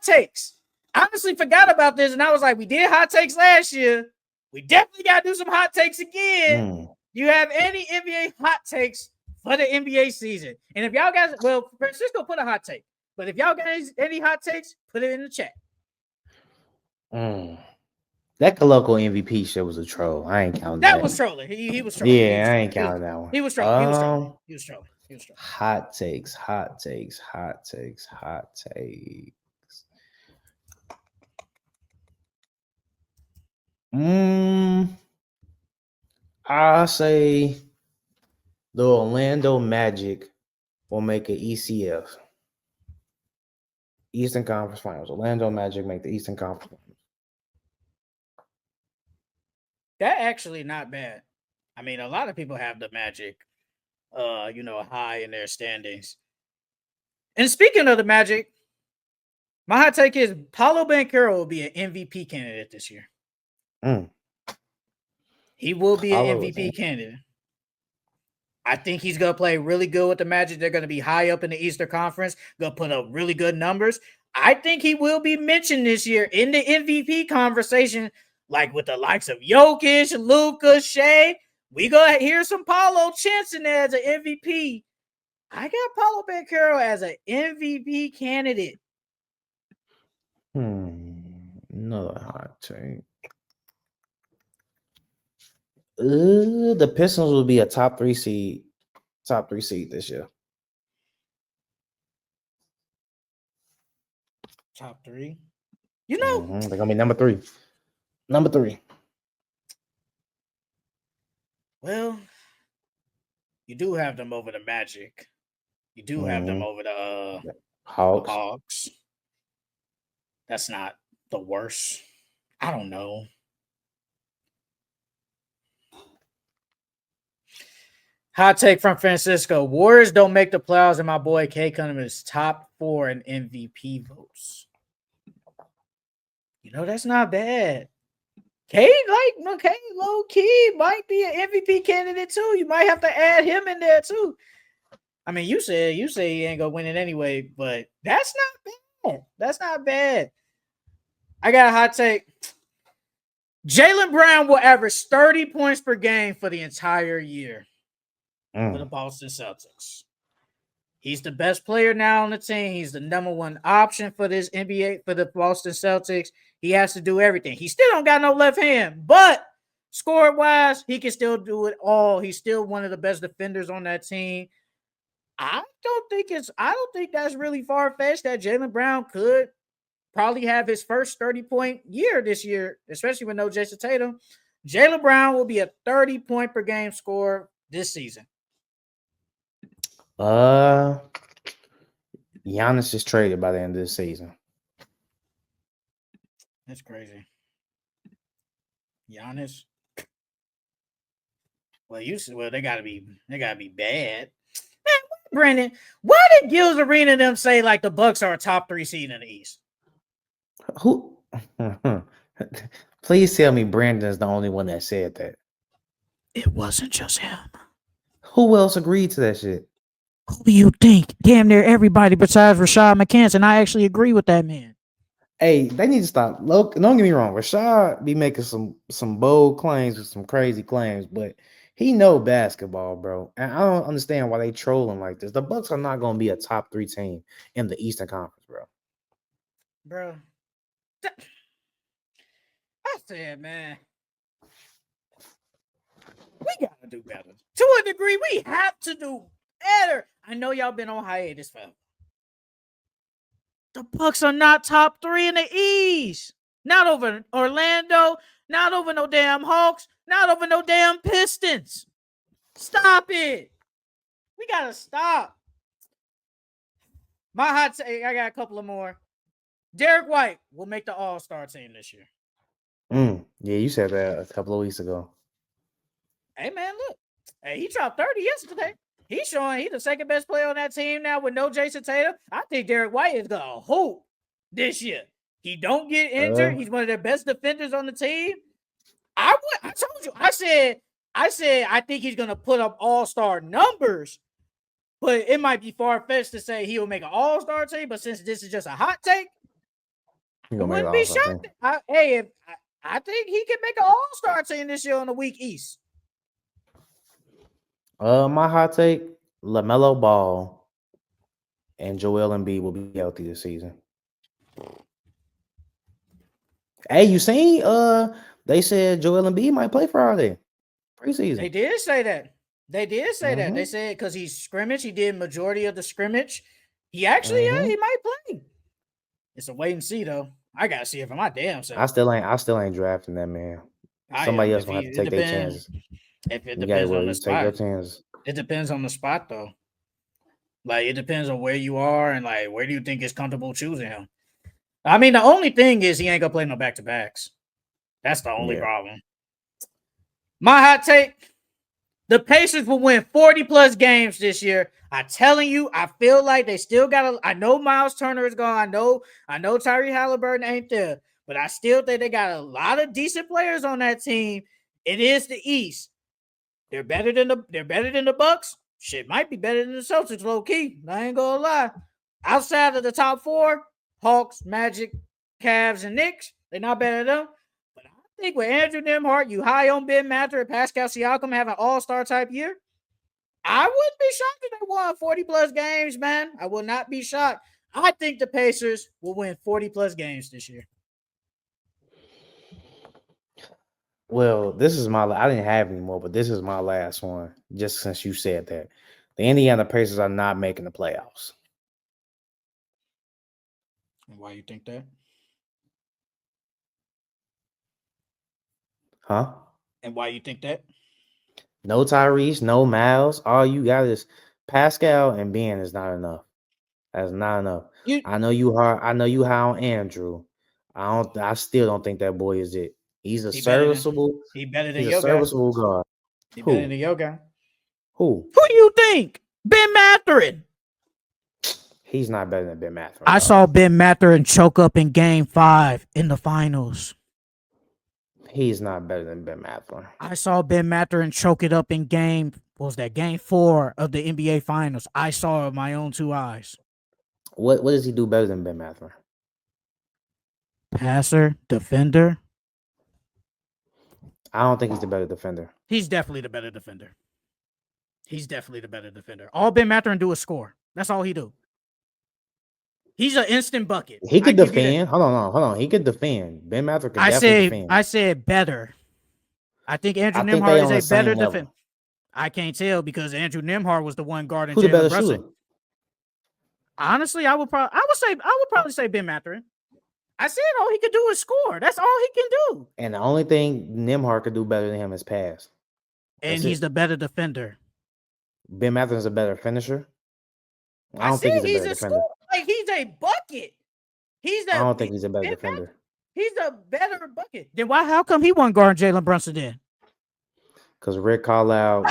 takes. I honestly forgot about this, and I was like, we did hot takes last year. We definitely got to do some hot takes again. Do you have any NBA hot takes for the NBA season? And if y'all guys, well, Francisco put a hot take, but if y'all guys any hot takes, put it in the chat. That local MVP shit was a troll. I ain't counting that. That was trolling. He was trolling. Yeah, I ain't counting that one. He was trolling. He was trolling. He was trolling. He was trolling. Hot takes, hot takes, hot takes, hot takes. I'll say the Orlando Magic will make an ECF. Eastern Conference Finals. Orlando Magic make the Eastern Conference Finals. That actually not bad. I mean, a lot of people have the Magic, high in their standings. And speaking of the Magic, my hot take is Paolo Banchero will be an MVP candidate this year. He will be an MVP candidate. I think he's going to play really good with the Magic. They're going to be high up in the Eastern Conference, going to put up really good numbers. I think he will be mentioned this year in the MVP conversation, like with the likes of Jokic, Luka, Shea. We going to hear some Paolo chancing there as an MVP. I got Paolo Banchero as an MVP candidate. Another hot take. The Pistons will be a top three seed this year. Top three? They're gonna be number three. Number three. Well, you do have them over the Magic. You do have them over the Hawks. That's not the worst. I don't know. Hot take from Francisco. Warriors don't make the playoffs, and my boy K Cunningham is top 4 in MVP votes. That's not bad. K, low key might be an MVP candidate too. You might have to add him in there too. I mean, you say he ain't gonna win it anyway, but that's not bad. That's not bad. I got a hot take. Jaylen Brown will average 30 points per game for the entire year for the Boston Celtics. He's the best player now on the team. He's the number one option for this NBA, for the Boston Celtics. He has to do everything. He still don't got no left hand, but score-wise, he can still do it all. He's still one of the best defenders on that team. I don't think that's really far-fetched that Jaylen Brown could probably have his first 30-point year this year, especially with no Jason Tatum. Jaylen Brown will be a 30-point per game scorer this season. Giannis is traded by the end of the season. That's crazy. Giannis. Well, they gotta be bad. Man, Brandon, why did Gil's Arena them say like the Bucks are a top 3 seed in the East? Who? Please tell me Brandon is the only one that said that. It wasn't just him. Who else agreed to that shit? Who do you think? Damn near everybody besides Rashad McCants, and I actually agree with that man. Hey, they need to stop. Look, don't get me wrong. Rashad be making some bold claims with some crazy claims, but he know basketball, bro. And I don't understand why they trolling like this. The Bucks are not going to be a top 3 team in the Eastern Conference, bro. Bro, I said, man, we gotta do better. To a degree, we have to do better. I know y'all been on hiatus forever. The Bucks are not top 3 in the East. Not over Orlando. Not over no damn Hawks. Not over no damn Pistons. Stop it. We gotta stop. My hot take, I got a couple of more. Derek White will make the All-Star team this year. Yeah, you said that a couple of weeks ago. Hey, man, look. Hey, he dropped 30 yesterday. He's showing he's the second best player on that team now with no Jason Tatum. I think Derek White is going to hoop this year. He don't get injured. He's one of their best defenders on the team. I told you. I said I think he's going to put up all-star numbers, but it might be far-fetched to say he'll make an all-star team. But since this is just a hot take, He I gonna make the wouldn't be All-Star team. shocked. I think he can make an All-Star team this year on the weak East. My hot take: LaMelo Ball and Joel Embiid will be healthy this season. Hey, you seen? They said Joel Embiid might play Friday preseason. They did say that. They did say that. They Mhm. said because he's scrimmage, he did majority of the scrimmage. He actually, Mhm. he might play. It's a wait and see though. I gotta see it for my damn I self. still ain't drafting that man. I Somebody am. else If gonna he, have to it take their depends. chances. If it You gotta depends on the take your spot, chances. it depends on the spot though. Like it depends on where you are and like where do you think is comfortable choosing him. I mean, the only thing is he ain't gonna play no back to backs. That's the only Yeah. problem. My hot take: the Pacers will win 40 plus games this year. I'm telling you, I feel like they still got I know Miles Turner is gone. I know Tyree Halliburton ain't there, but I still think they got a lot of decent players on that team. It is the East. They're better than the Bucks. Shit might be better than the Celtics, low key. I ain't gonna lie. Outside of the top four, Hawks, Magic, Cavs, and Knicks, they're not better than them. But I think with Andrew Nembhard, you high on Ben Mather and Pascal Siakam have an all-star type year. I wouldn't be shocked if they won 40 plus games, man. I will not be shocked. I think the Pacers will win 40 plus games this year. Well, this is my. I didn't have any more, but this is my last one. Just since you said that, the Indiana Pacers are not making the playoffs. And why you think that? Huh? And why you think that? No Tyrese, no Miles. All you got is Pascal and Ben is not enough. That's not enough. You I know you hard. I know you high on Andrew. I still don't think that boy is it. He's a he better than serviceable. he better than He's a your guy. serviceable guard. He better Who? than your guy. Who? Who do you think? Ben Mathurin. He's not better than Ben Mathurin. I saw Ben Mathurin choke up in Game 5 in the finals. He's not better than Ben Mathurin. I saw Ben Mathurin choke it up in Game 4 of the NBA Finals. I saw it with my own 2 eyes. What does he do better than Ben Mathurin? Passer, defender. I don't think he's the better defender. He's definitely the better defender. All Ben Mathurin do is score. That's all he do. He's an instant bucket. He could defend. Hold on. He could defend. Ben Mathurin can definitely defend. I said better. I think Andrew I think Nembhard they is a better defender. level. I can't tell because Andrew Nembhard was the one guarding Who's the better Jalen Brunson. shooter? Honestly, I would probably say Ben Mathurin. I said all he could do is score. That's all he can do. And the only thing Nembhard could do better than him is pass. And he's the better defender. Ben Mathurin's a better finisher. I don't think he's a better defender. Like he's a bucket. I don't think he's a better defender. He's a better bucket. Then how come he wasn't guarding Jalen Brunson then? Because Rick Carlisle,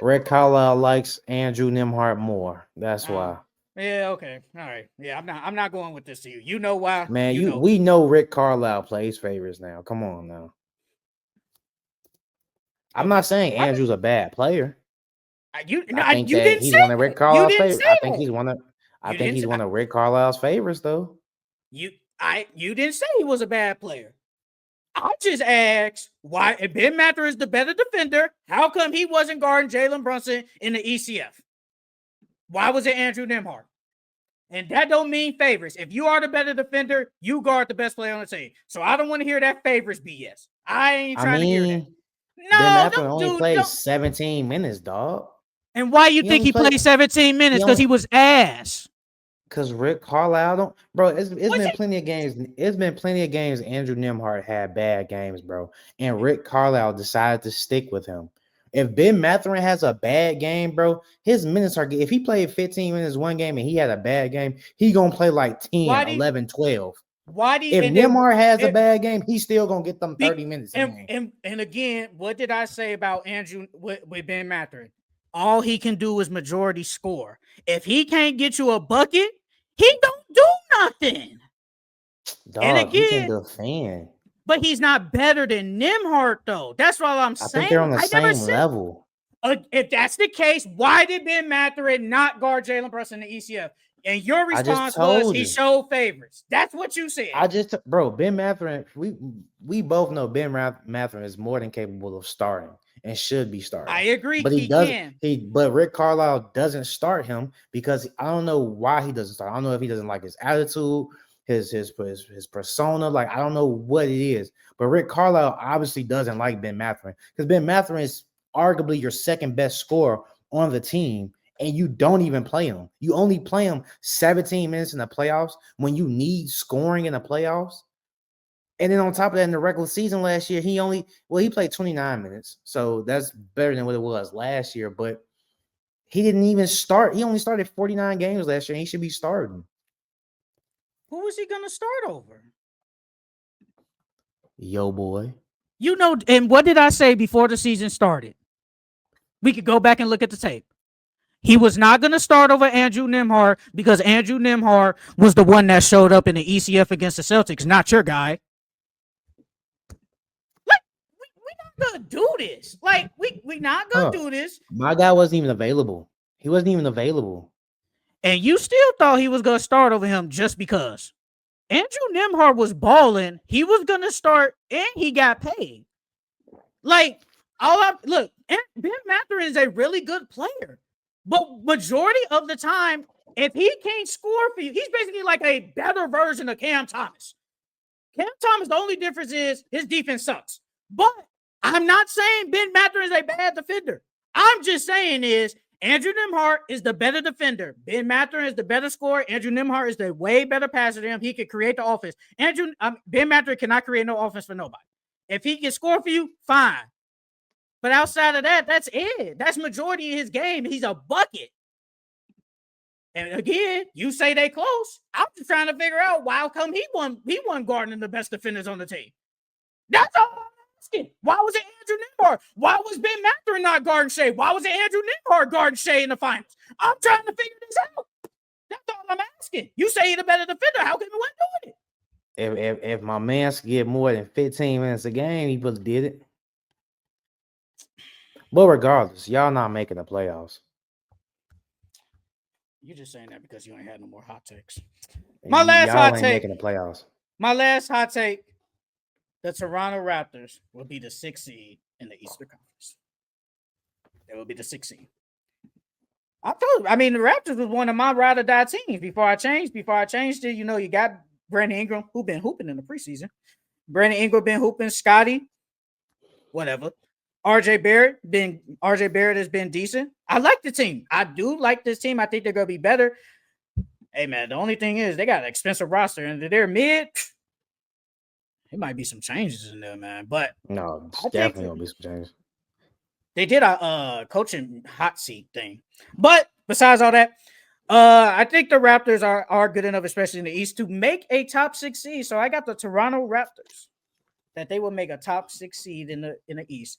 Rick Carlisle likes Andrew Nembhard more. That's why. Yeah, okay. All right. Yeah, I'm not going with this to you. You know why? Man, we know Rick Carlisle plays favorites now. Come on now. I'm not saying Andrew's a bad player. I think he's one of Rick Carlisle's favorites. I think he's one of Rick Carlisle's favorites, though. You didn't say he was a bad player. I just asked why if Ben Mather is the better defender, how come he wasn't guarding Jalen Brunson in the ECF? Why was it Andrew Nembhard? And that don't mean favorites. If you are the better defender, you guard the best player on the team. So I don't want to hear that favorites BS. I ain't trying to hear that. No, Ben Mather only played 17 minutes, dog. And why you think he played 17 minutes? Because he was ass. Because Rick Carlisle don't, bro. It's been plenty of games. It's been plenty of games. Andrew Nembhard had bad games, bro, and Rick Carlisle decided to stick with him. If Ben Mathurin has a bad game, bro, his minutes are. If he played 15 minutes one game and he had a bad game, he gonna play like 10, 11, 12. If Nembhard has a bad game, he's still gonna get them 30 minutes. And again, what did I say about Andrew with Ben Mathurin? All he can do is majority score. If he can't get you a bucket, he don't do nothing. Dog, and again, he can defend. But he's not better than Nembhard, though. That's all I'm saying. I think they're on the same level. If that's the case, why did Ben Mathurin not guard Jalen Brunson in the ECF? And your I just response was told he you. showed favorites. That's what you said. Ben Mathurin, we both know Ben Mathurin is more than capable of starting and should be starting. I agree. But he can. But Rick Carlisle doesn't start him because I don't know why he doesn't start. I don't know if he doesn't like his attitude, his persona. Like, I don't know what it is. But Rick Carlisle obviously doesn't like Ben Mathurin because Ben Mathurin is arguably your second best scorer on the team. And you don't even play him. You only play him 17 minutes in the playoffs when you need scoring in the playoffs. And then on top of that, in the regular season last year, he played 29 minutes. So that's better than what it was last year. But he didn't even start. He only started 49 games last year. And he should be starting. Who was he going to start over? Yo, boy. You know, and what did I say before the season started? We could go back and look at the tape. He was not going to start over Andrew Nembhard because Andrew Nembhard was the one that showed up in the ECF against the Celtics, not your guy. Like, we're not going to do this. Like, we not going to do this. My guy wasn't even available. He wasn't even available. And you still thought he was going to start over him just because. Andrew Nembhard was balling. He was going to start, and he got paid. Like, look, Ben Mathurin is a really good player. But majority of the time, if he can't score for you, he's basically like a better version of Cam Thomas. Cam Thomas, the only difference is his defense sucks. But I'm not saying Ben Mathurin is a bad defender. I'm just saying is Andrew Nembhard is the better defender. Ben Mathurin is the better scorer. Andrew Nembhard is the way better passer than him. He can create the offense. Ben Mathurin cannot create no offense for nobody. If he can score for you, fine. But outside of that, that's it. That's majority of his game. He's a bucket. And again, you say they close. I'm just trying to figure out why come he won guarding the best defenders on the team. That's all I'm asking. Why was it Andrew Nembhard? Why was Ben Mathurin not guarding Shea? Why was it Andrew Nembhard guarding Shea in the finals? I'm trying to figure this out. That's all I'm asking. You say he's a better defender. How come he wasn't doing it? If my man could get more than 15 minutes a game, he would have did it. But regardless, y'all not making the playoffs. You're just saying that because you ain't had no more hot takes. Y'all ain't making the playoffs. My last hot take: the Toronto Raptors will be the 6th seed in the Eastern Conference. They will be the 6th seed. I told you. I mean, the Raptors was one of my ride or die teams before I changed it. You know, you got Brandon Ingram, who been hooping in the preseason. Brandon Ingram been hooping. Scotty, whatever. RJ Barrett has been decent. I like the team. I do like this team. I think they're gonna be better. Hey man, the only thing is they got an expensive roster and they're mid. It might be some changes in there, man. But no, definitely gonna be some changes. They did a coaching hot seat thing. But besides all that, I think the Raptors are good enough, especially in the East, to make a top 6 seed. So I got the Toronto Raptors that they will make a top 6 seed in the East.